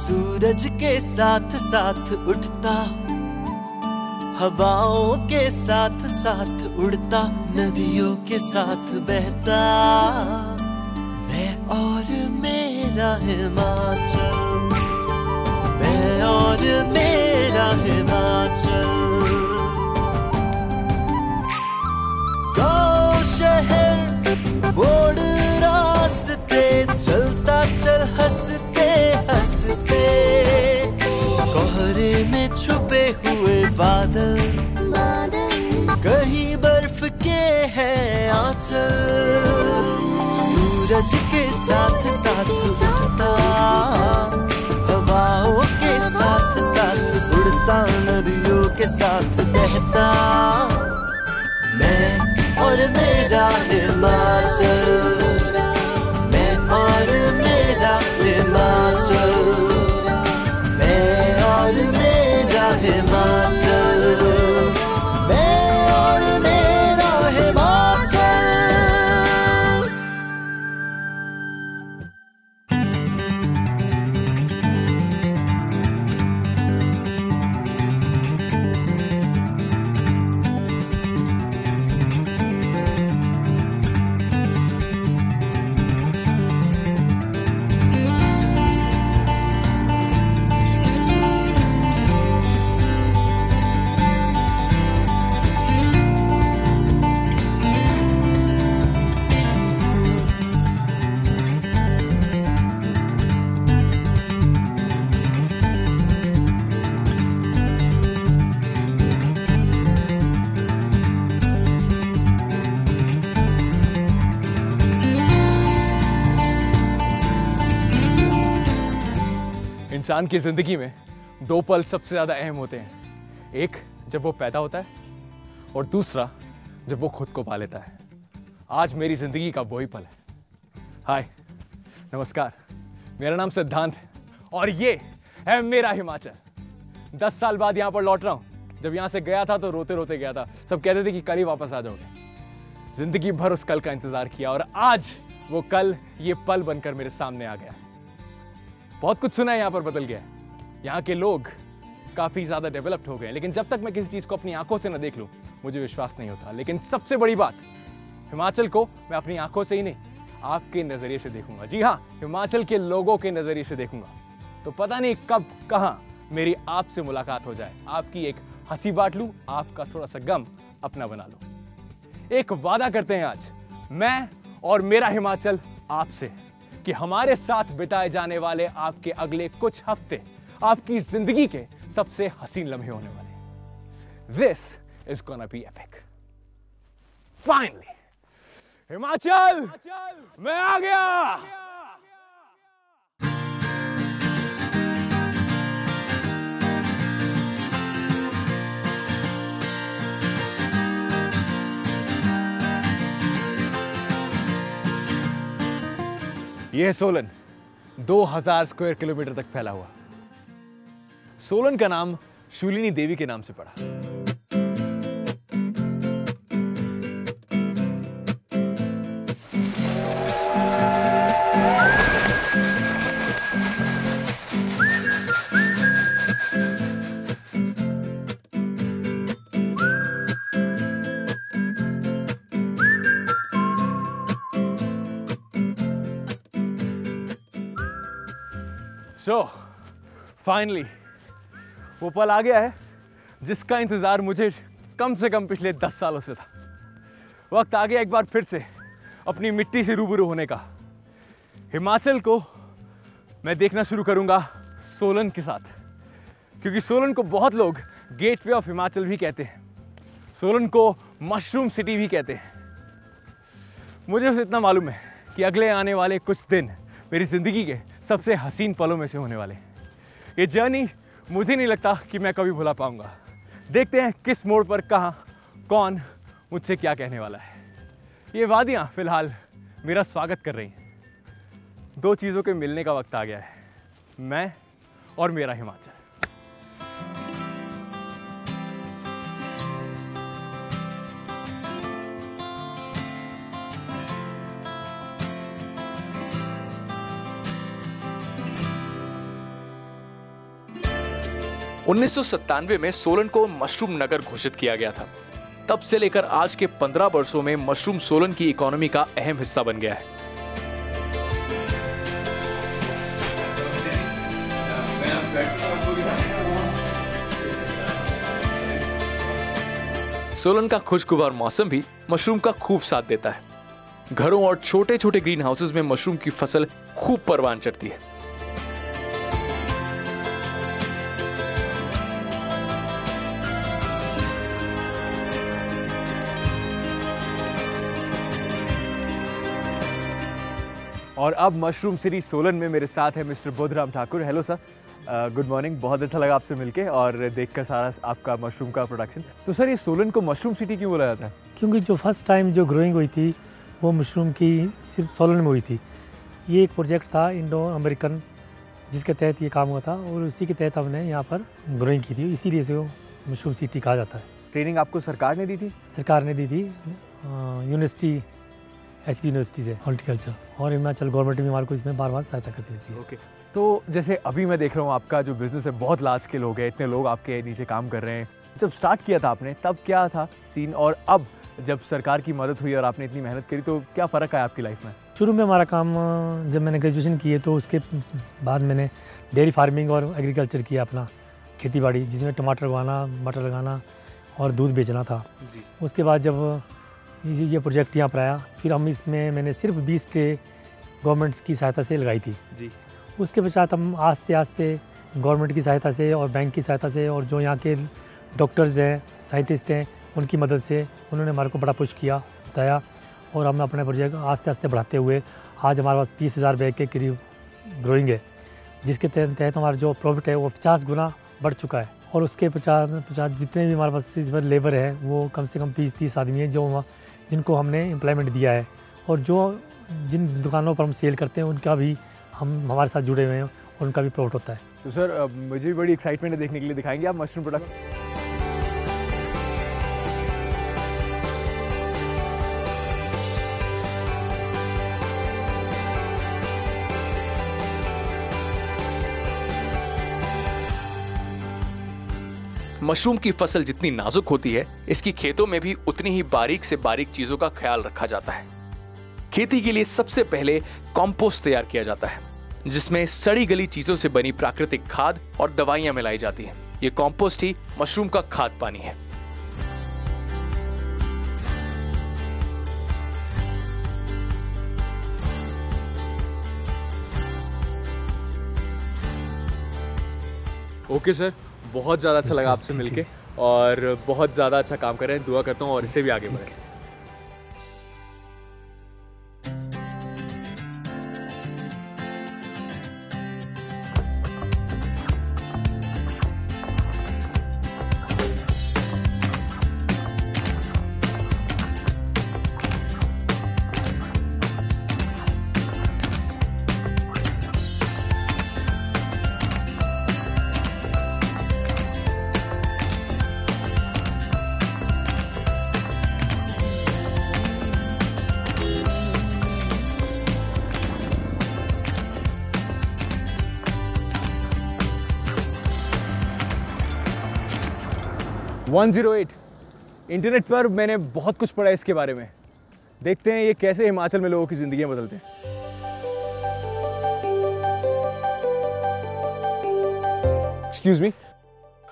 सूरज के साथ साथ उठता, हवाओं के साथ साथ उड़ता, नदियों के साथ बहता, मैं और मेरा हिमाचल, मैं और मेरा हिमाचल। गाँव शहर मोड़ रास्ते, चलता चल हंसते हंसते, कोहरे में छुपे हुए बादल, कहीं बर्फ के हैं आंचल। सूरज के साथ साथ उठता, हवाओं के साथ साथ उड़ता, नदियों के साथ बहता, मैं और मेरा हिमाचल, मैं और मेरा हिमाचल, मैं और मेरा हिमाचल, मैं और मेरा हिमाचल। इंसान की जिंदगी में दो पल सबसे ज्यादा अहम होते हैं, एक जब वो पैदा होता है और दूसरा जब वो खुद को पा लेता है। आज मेरी जिंदगी का वही पल है। हाय, नमस्कार, मेरा नाम सिद्धांत है और ये है मेरा हिमाचल। 10 साल बाद यहाँ पर लौट रहा हूँ। जब यहाँ से गया था तो रोते रोते गया था, सब कहते थे कि कल ही वापस आ जाओगे। जिंदगी भर उस कल का इंतजार किया और आज वो कल ये पल बनकर मेरे सामने आ गया। बहुत कुछ सुना है, यहाँ पर बदल गया है, यहाँ के लोग काफी ज्यादा डेवलप्ड हो गए, लेकिन जब तक मैं किसी चीज को अपनी आंखों से न देख लूं मुझे विश्वास नहीं होता। लेकिन सबसे बड़ी बात, हिमाचल को मैं अपनी आंखों से ही नहीं, आपके नजरिए से देखूंगा। जी हाँ, हिमाचल के लोगों के नजरिए से देखूंगा। तो पता नहीं कब कहां मेरी आपसे मुलाकात हो जाए, आपकी एक हंसी बांट लूं, आपका थोड़ा सा गम अपना बना लूं। एक वादा करते हैं आज मैं और मेरा हिमाचल आपसे कि हमारे साथ बिताए जाने वाले आपके अगले कुछ हफ्ते आपकी जिंदगी के सबसे हसीन लम्हे होने वाले। This is gonna be epic. Finally Himachal, मैं आ गया। यह है सोलन, 2000 स्क्वायर किलोमीटर तक फैला हुआ। सोलन का नाम शूलिनी देवी के नाम से पड़ा। So, फाइनली वो पल आ गया है जिसका इंतजार मुझे कम से कम पिछले 10 सालों से था। वक्त आ गया एक बार फिर से अपनी मिट्टी से रूबरू होने का। हिमाचल को मैं देखना शुरू करूंगा सोलन के साथ, क्योंकि सोलन को बहुत लोग गेटवे ऑफ हिमाचल भी कहते हैं, सोलन को मशरूम सिटी भी कहते हैं। मुझे बस इतना मालूम है कि अगले आने वाले कुछ दिन मेरी जिंदगी के सबसे हसीन पलों में से होने वाले। ये जर्नी मुझे नहीं लगता कि मैं कभी भुला पाऊंगा। देखते हैं किस मोड़ पर कहां कौन मुझसे क्या कहने वाला है। ये वादियां फिलहाल मेरा स्वागत कर रही हैं। दो चीज़ों के मिलने का वक्त आ गया है, मैं और मेरा हिमाचल। 1997 में सोलन को मशरूम नगर घोषित किया गया था। तब से लेकर आज के 15 वर्षों में मशरूम सोलन की इकोनॉमी का अहम हिस्सा बन गया है। सोलन का खुशगवार मौसम भी मशरूम का खूब साथ देता है। घरों और छोटे छोटे ग्रीन हाउसेज में मशरूम की फसल खूब परवान चढ़ती है। और अब मशरूम सिटी सोलन में मेरे साथ है mister Bodhram Thakur. Hello sir, good morning. बहुत अच्छा लगा आपसे मिलके और देखकर सारा आपका मशरूम का प्रोडक्शन। तो सर, ये सोलन को मशरूम सिटी क्यों बोला जाता है? क्योंकि जो फर्स्ट टाइम जो ग्रोइंग हुई थी वो मशरूम की सिर्फ सोलन में हुई थी। ये एक प्रोजेक्ट था इंडो अमेरिकन, जिसके तहत ये काम हुआ था और उसी के तहत हमने यहाँ पर ग्रोइंग की थी, इसीलिए से वो मशरूम सिटी कहा जाता है। ट्रेनिंग आपको सरकार ने दी थी? सरकार ने दी थी, यूनिवर्सिटी HP यूनिवर्सिटी से हॉर्टिकल्चर, और हिमाचल गवर्नमेंट भी हमारे को इसमें बार बार सहायता करती रहती है। ओके, तो जैसे अभी मैं देख रहा हूँ आपका जो बिजनेस है बहुत लार्ज स्केल हो गया, इतने लोग आपके नीचे काम कर रहे हैं। जब स्टार्ट किया था आपने तब क्या था सीन, और अब जब सरकार की मदद हुई और आपने इतनी मेहनत करी तो क्या फ़र्क आया आपकी लाइफ में? शुरू में हमारा काम, जब मैंने ग्रेजुएशन की है तो उसके बाद मैंने डेयरी फार्मिंग और एग्रीकल्चर किया, अपना खेती बाड़ी, जिसमें टमाटर उगाना, मटर लगाना और दूध बेचना था जी। उसके बाद जब ये प्रोजेक्ट यहाँ पर आया, फिर हम इसमें मैंने सिर्फ 20 ट्रे गवर्नमेंट्स की सहायता से लगाई थी जी। उसके पश्चात हम आस्ते आस्ते गवर्नमेंट की सहायता से और बैंक की सहायता से और जो यहाँ के डॉक्टर्स हैं, साइंटिस्ट हैं, उनकी मदद से उन्होंने हमारे को बड़ा पुश किया, बताया, और हम अपने प्रोजेक्ट आस्ते आस्ते बढ़ाते हुए आज हमारे पास 30,000 बैग के करीब ग्रोइंग है, जिसके तहत हमारा जो प्रॉफिट है वो 50 गुना बढ़ चुका है। और उसके पचास जितने भी हमारे पास इस बार लेबर है वो कम से कम 20-30 आदमी है जिनको हमने एम्प्लॉयमेंट दिया है, और जो जिन दुकानों पर हम सेल करते हैं उनका भी हमारे साथ जुड़े हुए हैं, उनका भी प्रॉफिट होता है। तो सर, मुझे भी बड़ी एक्साइटमेंट है देखने के लिए। दिखाएंगे आप मशरूम प्रोडक्ट्स? मशरूम की फसल जितनी नाजुक होती है, इसकी खेतों में भी उतनी ही बारीक से बारीक चीजों का ख्याल रखा जाता है। खेती के लिए सबसे पहले कंपोस्ट तैयार किया जाता है, जिसमें सड़ी गली चीजों से बनी प्राकृतिक खाद और दवाइयां मिलाई जाती हैं। ये कंपोस्ट ही मशरूम का खाद पानी है। ओके सर, बहुत ज़्यादा अच्छा लगा आपसे मिलके और बहुत ज़्यादा अच्छा काम कर रहे हैं। दुआ करता हूँ और इससे भी आगे बढ़ें। इंटरनेट पर मैंने बहुत कुछ पढ़ा इसके बारे में। देखते हैं ये कैसे हिमाचल में लोगों की जिंदगियां बदलते हैं। एक्सक्यूज मी,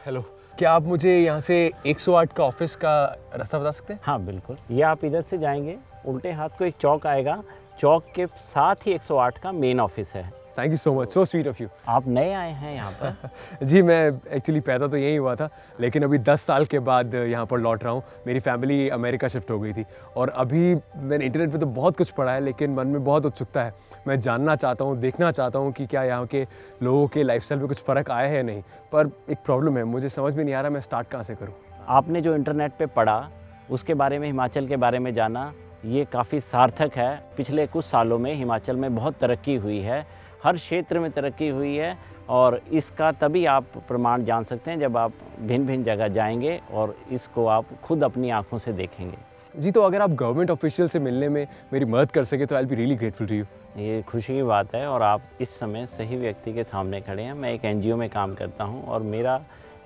हेलो, क्या आप मुझे यहाँ से 108 का ऑफिस का रास्ता बता सकते हैं? हाँ बिल्कुल, ये आप इधर से जाएंगे, उल्टे हाथ को एक चौक आएगा, चौक के साथ ही 108 का मेन ऑफिस है। Thank you so much, so sweet of you. आप नए आए हैं यहाँ पर? जी, मैं एक्चुअली पैदा तो यहीं हुआ था, लेकिन अभी 10 साल के बाद यहाँ पर लौट रहा हूँ। मेरी फैमिली अमेरिका शिफ्ट हो गई थी और अभी मैंने इंटरनेट पे तो बहुत कुछ पढ़ा है, लेकिन मन में बहुत उत्सुकता है। मैं जानना चाहता हूँ, देखना चाहता हूँ कि क्या यहाँ के लोगों के लाइफस्टाइल में कुछ फ़र्क आया है या नहीं। पर एक प्रॉब्लम है, मुझे समझ में नहीं आ रहा मैं स्टार्ट कहाँ से करूँ। आपने जो इंटरनेट पर पढ़ा उसके बारे में, हिमाचल के बारे में जाना, ये काफ़ी सार्थक है। पिछले कुछ सालों में हिमाचल में बहुत तरक्की हुई है, हर क्षेत्र में तरक्की हुई है, और इसका तभी आप प्रमाण जान सकते हैं जब आप भिन्न भिन्न जगह जाएंगे और इसको आप खुद अपनी आंखों से देखेंगे। जी, तो अगर आप गवर्नमेंट ऑफिशियल से मिलने में मेरी मदद कर सके तो I will be really grateful to you. ये खुशी की बात है और आप इस समय सही व्यक्ति के सामने खड़े हैं। मैं एक NGO में काम करता हूँ और मेरा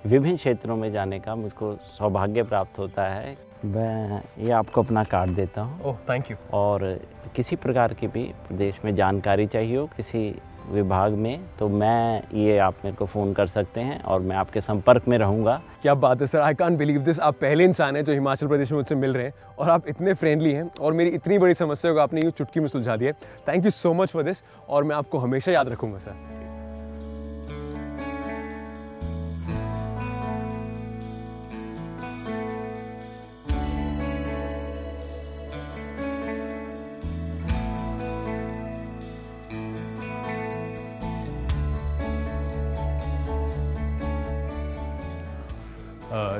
विभिन्न क्षेत्रों में जाने का मुझको सौभाग्य प्राप्त होता है। मैं ये आपको अपना कार्ड देता हूँ। ओह, थैंक यू। और किसी प्रकार की भी प्रदेश में जानकारी चाहिए हो किसी विभाग में, तो मैं ये आप मेरे को फ़ोन कर सकते हैं और मैं आपके संपर्क में रहूँगा। क्या बात है sir, I can't believe this. आप पहले इंसान हैं जो हिमाचल प्रदेश में मुझसे मिल रहे हैं और आप इतने फ्रेंडली हैं और मेरी इतनी बड़ी समस्या को आपने यूँ चुटकी में सुलझा दिया। Thank you so much for this और मैं आपको हमेशा याद रखूँगा सर।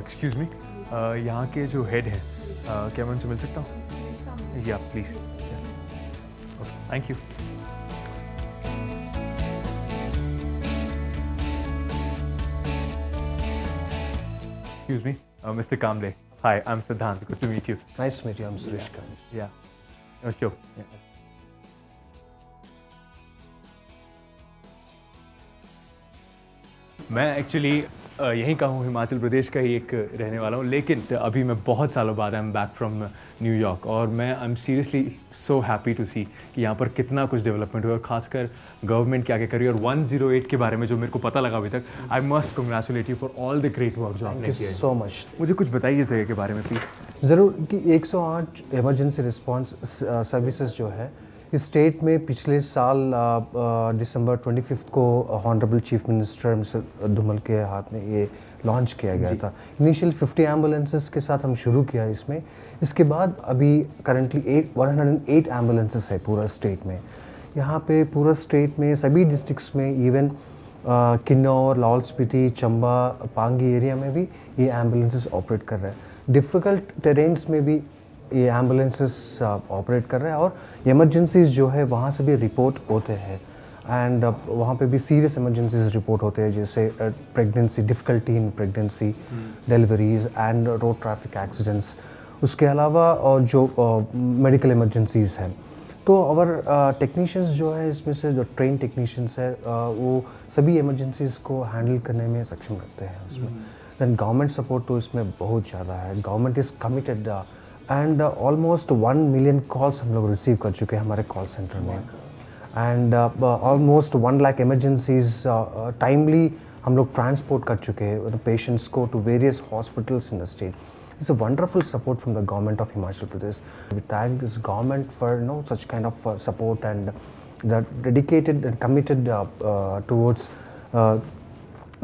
एक्सक्यूज़ मी, यहाँ के जो हेड हैं, क्या मैं उनसे मिल सकता हूँ? या please. Thank you. Excuse me, Mr. Kamble. Hi, I'm Siddhant. Good to meet you. Nice to meet you. I'm Suresh Khan. Yeah. Oh, sure. Yeah. मैं एक्चुअली यहीं का हूँ, हिमाचल प्रदेश का ही एक रहने वाला हूँ, लेकिन अभी मैं बहुत सालों बाद I am back from New York और मैं I am seriously so happy to see कि यहाँ पर कितना कुछ डेवलपमेंट हुआ, खासकर गवर्नमेंट क्या क्या करी। और 108 के बारे में जो मेरे को पता लगा अभी तक, I must congratulate you for all the great work जो आपने किया है। So much. मुझे कुछ बताइए इस जगह के बारे में प्लीज़। ज़रूर कि 108 इमरजेंसी रिस्पांस सर्विसेज जो है इस स्टेट में पिछले साल दिसंबर 25 को honourable chief minister mister Dhumal के हाथ में ये लॉन्च किया गया था। इनिशियल 50 एम्बुलेंसेस के साथ हम शुरू किया इसमें। इसके बाद अभी करंटली 108 एम्बुलेंसेस है पूरा स्टेट में। यहाँ पे पूरा स्टेट में सभी डिस्ट्रिक्ट्स में, इवन किन्नौर, लाहौल स्पीति, चंबा, पांगी एरिया में भी ये एम्बुलेंसेस ऑपरेट कर रहे हैं। डिफ़िकल्ट टेरेन्स में भी ये एम्बुलेंसेस ऑपरेट कर रहे हैं और इमरजेंसीज जो है वहाँ से भी रिपोर्ट होते हैं। एंड वहाँ पे भी सीरियस इमरजेंसीज रिपोर्ट होते हैं, जैसे pregnancy, difficulty in pregnancy, deliveries and road traffic accidents. उसके अलावा और जो मेडिकल इमरजेंसीज हैं, तो और टेक्नीशियंस जो है इसमें से जो ट्रेन टेक्नीशियंस है वो सभी इमरजेंसीज को हैंडल करने में सक्षम रहते हैं उसमें। दैन गवर्नमेंट सपोर्ट तो इसमें बहुत ज़्यादा है। Government is committed and almost 1 million calls हम लोग रिसीव कर चुके हैं हमारे कॉल सेंटर में। And almost 1 lakh emergencies timely हम लोग ट्रांसपोर्ट कर चुके हैं पेशेंट्स को to various hospitals in the state. It's a wonderful support from the government of Himachal Pradesh. We thank this government for such kind of support and the dedicated and committed towards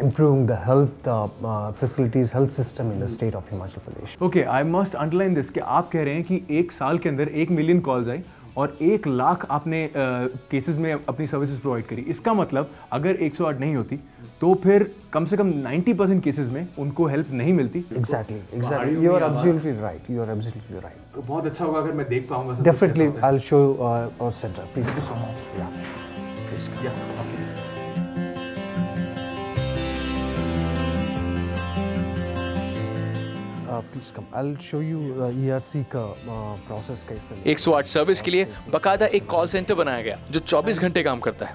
improving the health facilities, health system in the state of Himachal Pradesh. Okay, I must underline this कि आप कह रहे हैं कि एक साल के अंदर 1 मिलियन कॉल्स आई और 1 लाख आपने केसेस में अपनी सर्विसेज प्रोवाइड करी। इसका मतलब अगर 108 नहीं होती तो फिर कम से कम 90% केसेस में उनको हेल्प नहीं मिलती। Exactly. You are absolutely right. You are absolutely right. तो बहुत अच्छा होगा अगर मैं देख पाऊंगा। Definitely, I'll show our center. Please. Thank you so much. Yeah. Please. Yeah. Okay. Please come. I'll show you ERC का प्रोसेस कैसे। 108 सर्विस के लिए बकायदा एक कॉल सेंटर बनाया गया जो 24 घंटे काम करता है।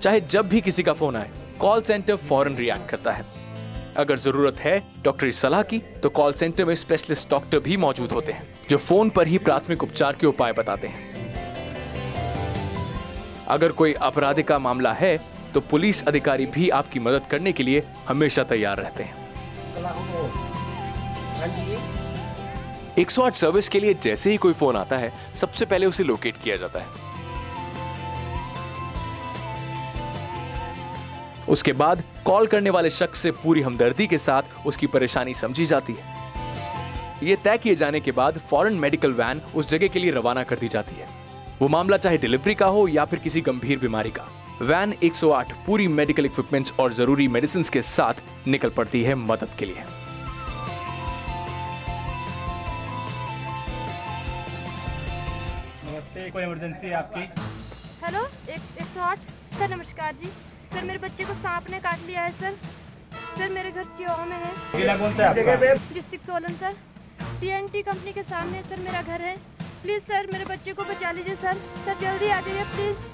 चाहे जब भी किसी का फोन आए, कॉल सेंटर फौरन रिएक्ट करता है। अगर जरूरत है डॉक्टरी सलाह की, तो कॉल सेंटर में स्पेशलिस्ट डॉक्टर भी मौजूद होते हैं जो फोन पर ही प्राथमिक उपचार के उपाय बताते हैं। अगर कोई आपराधिक का मामला है तो पुलिस अधिकारी भी आपकी मदद करने के लिए हमेशा तैयार रहते हैं। 108 सर्विस के लिए जैसे ही कोई फोन आता है, सबसे पहले उसे लोकेट किया जाता है। उसके बाद कॉल करने वाले शख्स से पूरी हमदर्दी के साथ उसकी परेशानी समझी जाती है। ये तय किए जाने के बाद फौरन मेडिकल वैन उस जगह के लिए रवाना कर दी जाती है। वो मामला चाहे डिलीवरी का हो या फिर किसी गंभीर बीमारी का, वैन 108 पूरी मेडिकल इक्विपमेंट्स और जरूरी मेडिसिन के साथ निकल पड़ती है मदद के लिए। कोई इमरजेंसी है आपकी? हेलो 108 सर, नमस्कार जी। सर मेरे बच्चे को सांप ने काट लिया है सर। सर मेरे घर चिओ में है। जिला कौन सा है आपका? District Solan sir. TNT company के सामने सर मेरा घर है। प्लीज़ सर मेरे बच्चे को बचा लीजिए सर। सर जल्दी आ जाइए प्लीज़।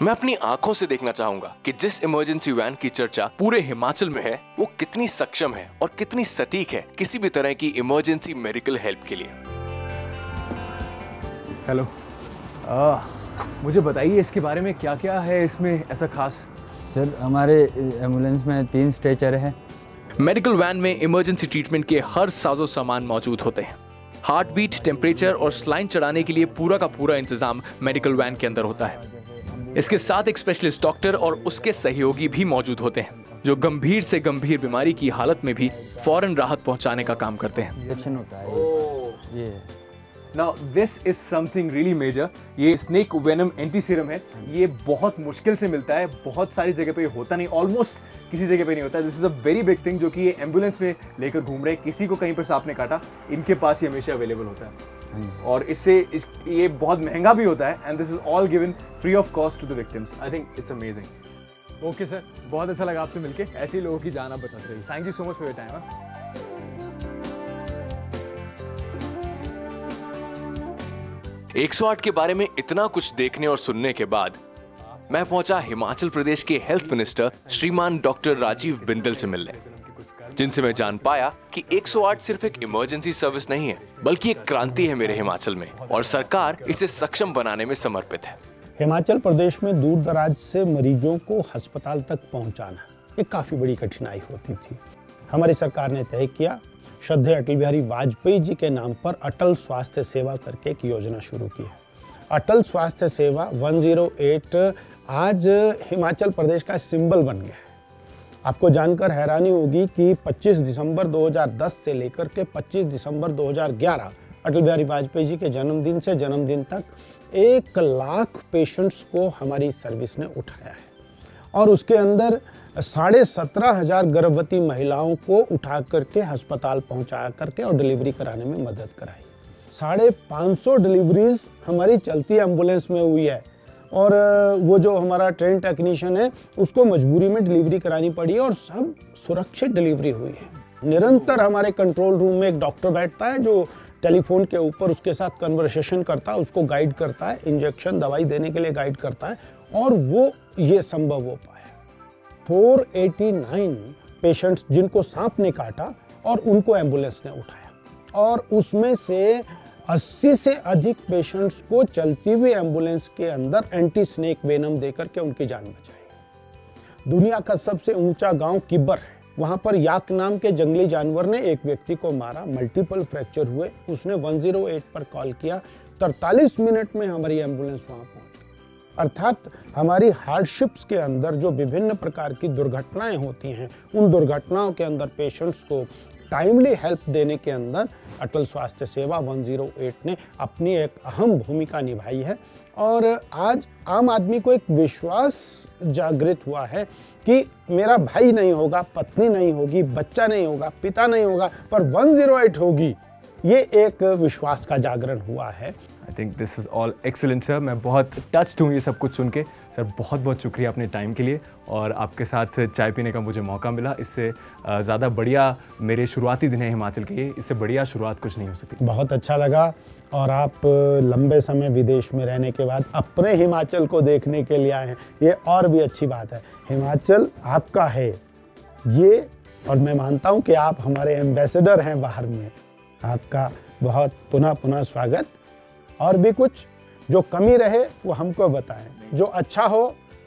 मैं अपनी आंखों से देखना चाहूंगा कि जिस इमरजेंसी वैन की चर्चा पूरे हिमाचल में है वो कितनी सक्षम है और कितनी सटीक है किसी भी तरह की इमरजेंसी मेडिकल हेल्प के लिए। हेलो, मुझे बताइए इसके बारे में क्या क्या है इसमें ऐसा खास। सर हमारे एम्बुलेंस में 3 स्ट्रेचर है। मेडिकल वैन में इमरजेंसी ट्रीटमेंट के हर साजो सामान मौजूद होते हैं। हार्ट बीट, टेम्परेचर और स्लाइन चढ़ाने के लिए पूरा का पूरा इंतजाम मेडिकल वैन के अंदर होता है। इसके साथ एक स्पेशलिस्ट डॉक्टर और उसके सहयोगी भी मौजूद होते हैं जो गंभीर से गंभीर बीमारी की हालत में भी फौरन राहत पहुंचाने का काम करते हैं। इंजेक्शन होता है ये। Now this is something really major। ये स्नेक वेनम एंटी सीरम है। ये बहुत मुश्किल से मिलता है, बहुत सारी जगह पे होता नहीं, ऑलमोस्ट किसी जगह पे नहीं होता। This is a very big thing जो कि ये एम्बुलेंस में लेकर घूम रहे, किसी को कहीं पर सांप ने काटा, इनके पास ये हमेशा अवेलेबल होता है। और ये बहुत महंगा भी होता है and this is all given free of cost to the victims. I think it's amazing. Okay sir, बहुत अच्छा लगा आपसे मिलके, ऐसे ही लोगों की जान आप बचाते रहिए। Thank you so much for your time. 108 के बारे में इतना कुछ देखने और सुनने के बाद मैं पहुंचा हिमाचल प्रदेश के हेल्थ मिनिस्टर श्रीमान डॉक्टर राजीव बिंदल से मिलने, जिनसे मैं जान पाया कि 108 सिर्फ एक इमरजेंसी सर्विस नहीं है बल्कि एक क्रांति है मेरे हिमाचल में और सरकार इसे सक्षम बनाने में समर्पित है। हिमाचल प्रदेश में दूर दराज से मरीजों को अस्पताल तक पहुंचाना एक काफ़ी बड़ी कठिनाई होती थी। हमारी सरकार ने तय किया, श्रद्धेय अटल बिहारी वाजपेयी जी के नाम पर अटल स्वास्थ्य सेवा करके एक योजना शुरू की है। अटल स्वास्थ्य सेवा 108 आज हिमाचल प्रदेश का सिंबल बन गया है। आपको जानकर हैरानी होगी कि 25 दिसंबर 2010 से लेकर के 25 दिसंबर 2011 अटल बिहारी वाजपेयी जी के जन्मदिन से जन्मदिन तक 1 लाख पेशेंट्स को हमारी सर्विस ने उठाया है और उसके अंदर 17,500 गर्भवती महिलाओं को उठा करके अस्पताल पहुंचा करके और डिलीवरी कराने में मदद कराई। 550 डिलीवरीज हमारी चलती एम्बुलेंस में हुई है और वो जो हमारा ट्रेन टेक्नीशियन है उसको मजबूरी में डिलीवरी करानी पड़ी है और सब सुरक्षित डिलीवरी हुई है। निरंतर हमारे कंट्रोल रूम में एक डॉक्टर बैठता है जो टेलीफोन के ऊपर उसके साथ कन्वर्सेशन करता है, उसको गाइड करता है, इंजेक्शन दवाई देने के लिए गाइड करता है और वो ये संभव हो पाया। 489 पेशेंट्स जिनको सांप ने काटा और उनको एम्बुलेंस ने उठाया और उसमें से 80 से अधिक पेशेंट्स को चलती हुई एम्बुलेंस के अंदर एंटी स्नेक वेनम देकर के उनकी जान बचाई। दुनिया का सबसे ऊंचा गांव किब्बर है, वहां पर याक नाम के जंगली जानवर ने एक व्यक्ति को मारा, मल्टीपल फ्रैक्चर हुए, उसने 108 पर कॉल किया, 43 मिनट में हमारी एम्बुलेंस वहां पहुंच। अर्थात हमारी हार्डशिप्स के अंदर जो विभिन्न प्रकार की दुर्घटनाएं होती हैं उन दुर्घटनाओं के अंदर पेशेंट्स को टाइमली हेल्प देने के अंदर अटल स्वास्थ्य सेवा 108 ने अपनी एक अहम भूमिका निभाई है और आज आम आदमी को एक विश्वास जागृत हुआ है कि मेरा भाई नहीं होगा, पत्नी नहीं होगी, बच्चा नहीं होगा, पिता नहीं होगा, पर 108 होगी। ये एक विश्वास का जागरण हुआ है। I think this is all excellent sir. मैं बहुत टच्ड हूँ ये सब कुछ सुन के। सर बहुत बहुत शुक्रिया अपने टाइम के लिए और आपके साथ चाय पीने का मुझे मौका मिला। इससे ज़्यादा बढ़िया मेरे शुरुआती दिन है हिमाचल के, इससे बढ़िया शुरुआत कुछ नहीं हो सकती। बहुत अच्छा लगा और आप लंबे समय विदेश में रहने के बाद अपने हिमाचल को देखने के लिए आए हैं, ये और भी अच्छी बात है। हिमाचल आपका है ये और मैं मानता हूँ कि आप हमारे एम्बेसडर हैं बाहर में। आपका बहुत पुनः स्वागत। और भी कुछ जो कमी रहे वो हमको बताएं, जो अच्छा हो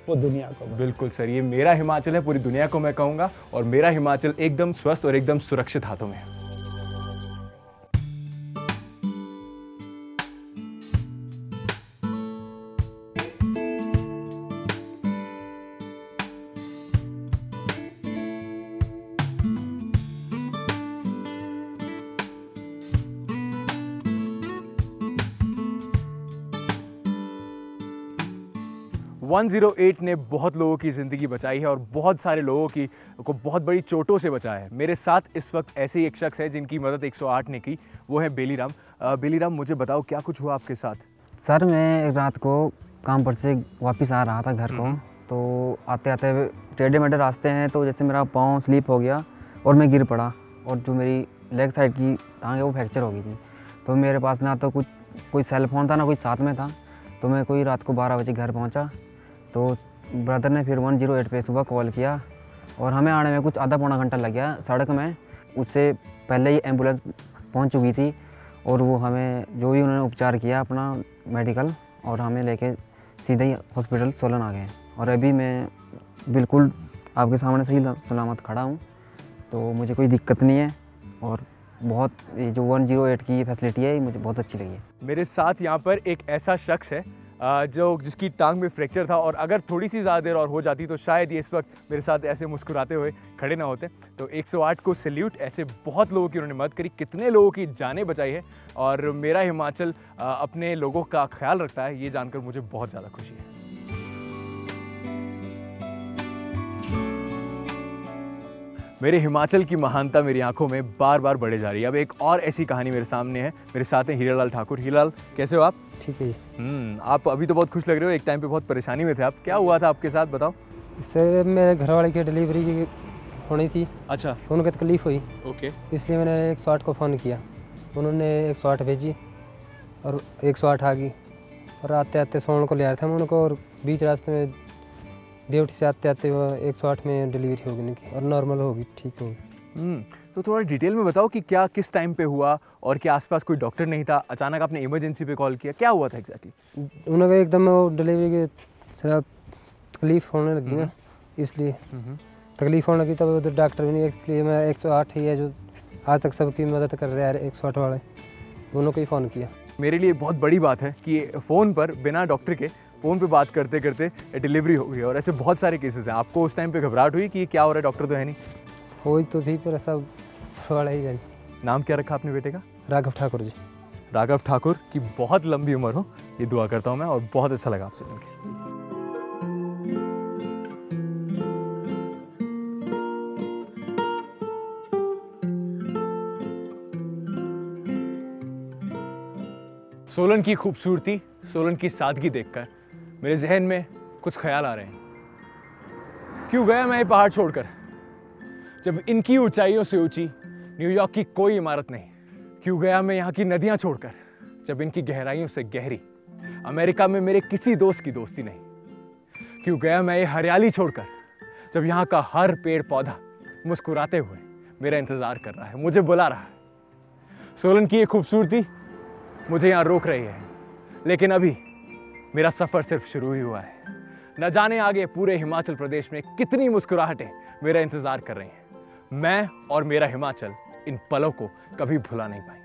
वो दुनिया को बताएं। बिल्कुल सर, ये मेरा हिमाचल है, पूरी दुनिया को मैं कहूँगा और मेरा हिमाचल एकदम स्वस्थ और एकदम सुरक्षित हाथों में है। 108 ने बहुत लोगों की ज़िंदगी बचाई है और बहुत सारे लोगों को बहुत बड़ी चोटों से बचाया है। मेरे साथ इस वक्त ऐसे ही एक शख्स है जिनकी मदद 108 ने की, वो है बेलीराम। बेलीराम, मुझे बताओ क्या कुछ हुआ आपके साथ? सर मैं रात को काम पर से वापस आ रहा था घर को, तो आते आते टेढ़े मेढ़े रास्ते हैं तो जैसे मेरा पाँव स्लिप हो गया और मैं गिर पड़ा और जो मेरी लेग साइड की टांग है वो फ्रैक्चर हो गई थी। तो मेरे पास ना तो कोई सेल फोन था ना कोई साथ में था, तो मैं कोई रात को 12 बजे घर पहुंचा। तो ब्रदर ने फिर 108 पे सुबह कॉल किया और हमें आने में कुछ आधा पौना घंटा लग गया सड़क में। उससे पहले ही एम्बुलेंस पहुंच चुकी थी और वो हमें जो भी उन्होंने उपचार किया अपना मेडिकल, और हमें लेके सीधे ही हॉस्पिटल सोलन आ गए। और अभी मैं बिल्कुल आपके सामने सही सलामत खड़ा हूँ, तो मुझे कोई दिक्कत नहीं है। और बहुत ये जो 108 की ये फैसिलिटी है, ये मुझे बहुत अच्छी लगी है। मेरे साथ यहाँ पर एक ऐसा शख्स है जिसकी टांग में फ्रैक्चर था, और अगर थोड़ी सी ज़्यादा देर और हो जाती तो शायद ये इस वक्त मेरे साथ ऐसे मुस्कुराते हुए खड़े ना होते। तो 108 को सैल्यूट, ऐसे बहुत लोगों की उन्होंने मदद करी, कितने लोगों की जानें बचाई है। और मेरा हिमाचल अपने लोगों का ख्याल रखता है, ये जानकर मुझे बहुत ज़्यादा खुशी है। मेरे हिमाचल की महानता मेरी आंखों में बार बार बढ़े जा रही है। अब एक और ऐसी कहानी मेरे सामने है। मेरे साथ हैं हीरालाल ठाकुर। हीरालाल, कैसे हो आप? ठीक है जी। आप अभी तो बहुत खुश लग रहे हो, एक टाइम पे बहुत परेशानी में थे आप। क्या हुआ था आपके साथ, बताओ। इससे मेरे घर वाले की डिलीवरी की होनी थी। अच्छा। तो उनको तकलीफ़ हुई। ओके। इसलिए मैंने 108 को फ़ोन किया, उन्होंने 108 भेजी और 108 आ गई। और आते आते सोलन को ले आया था मैं उनको, और बीच रास्ते में देवटी से आते आते वो 108 में डिलीवरी होगी उनकी, और नॉर्मल होगी, ठीक होगी। तो थोड़ा डिटेल में बताओ कि क्या किस टाइम पे हुआ, और क्या आसपास कोई डॉक्टर नहीं था, अचानक आपने इमरजेंसी पे कॉल किया, क्या हुआ था एग्जैक्टली? उन्होंने एकदम वो डिलीवरी की तकलीफ़ होने लगी ना, इसलिए तकलीफ़ होने लगी। तब उधर डॉक्टर भी नहीं, इसलिए मैं 108 ही है जो आज तक सबकी मदद कर रहे हैं, 108 वाले, उन्होंने ही फ़ोन किया। मेरे लिए बहुत बड़ी बात है कि फ़ोन पर बिना डॉक्टर के फ़ोन पे बात करते करते डिलीवरी हो गई। और ऐसे बहुत सारे केसेस हैं। आपको उस टाइम पे घबराहट हुई कि क्या हो रहा है, डॉक्टर तो है नहीं? हो तो थी, पर ऐसा वाला ही है। नाम क्या रखा आपने बेटे का? राघव ठाकुर जी। राघव ठाकुर की बहुत लंबी उम्र हो, ये दुआ करता हूँ मैं। और बहुत अच्छा लगा आपसे मिलकर। सोलन की खूबसूरती, सोलन की सादगी देखकर मेरे जहन में कुछ ख्याल आ रहे हैं। क्यों गया मैं ये पहाड़ छोड़कर, जब इनकी ऊंचाइयों से ऊंची न्यूयॉर्क की कोई इमारत नहीं? क्यों गया मैं यहाँ की नदियाँ छोड़कर, जब इनकी गहराइयों से गहरी अमेरिका में मेरे किसी दोस्त की दोस्ती नहीं? क्यों गया मैं ये हरियाली छोड़कर, जब यहाँ का हर पेड़ पौधा मुस्कुराते हुए मेरा इंतज़ार कर रहा है, मुझे बुला रहा है? सोलन की ये खूबसूरती मुझे यहाँ रोक रही है, लेकिन अभी मेरा सफ़र सिर्फ शुरू ही हुआ है। न जाने आगे पूरे हिमाचल प्रदेश में कितनी मुस्कुराहटें मेरा इंतज़ार कर रही हैं। मैं और मेरा हिमाचल इन पलों को कभी भुला नहीं पाएंगे।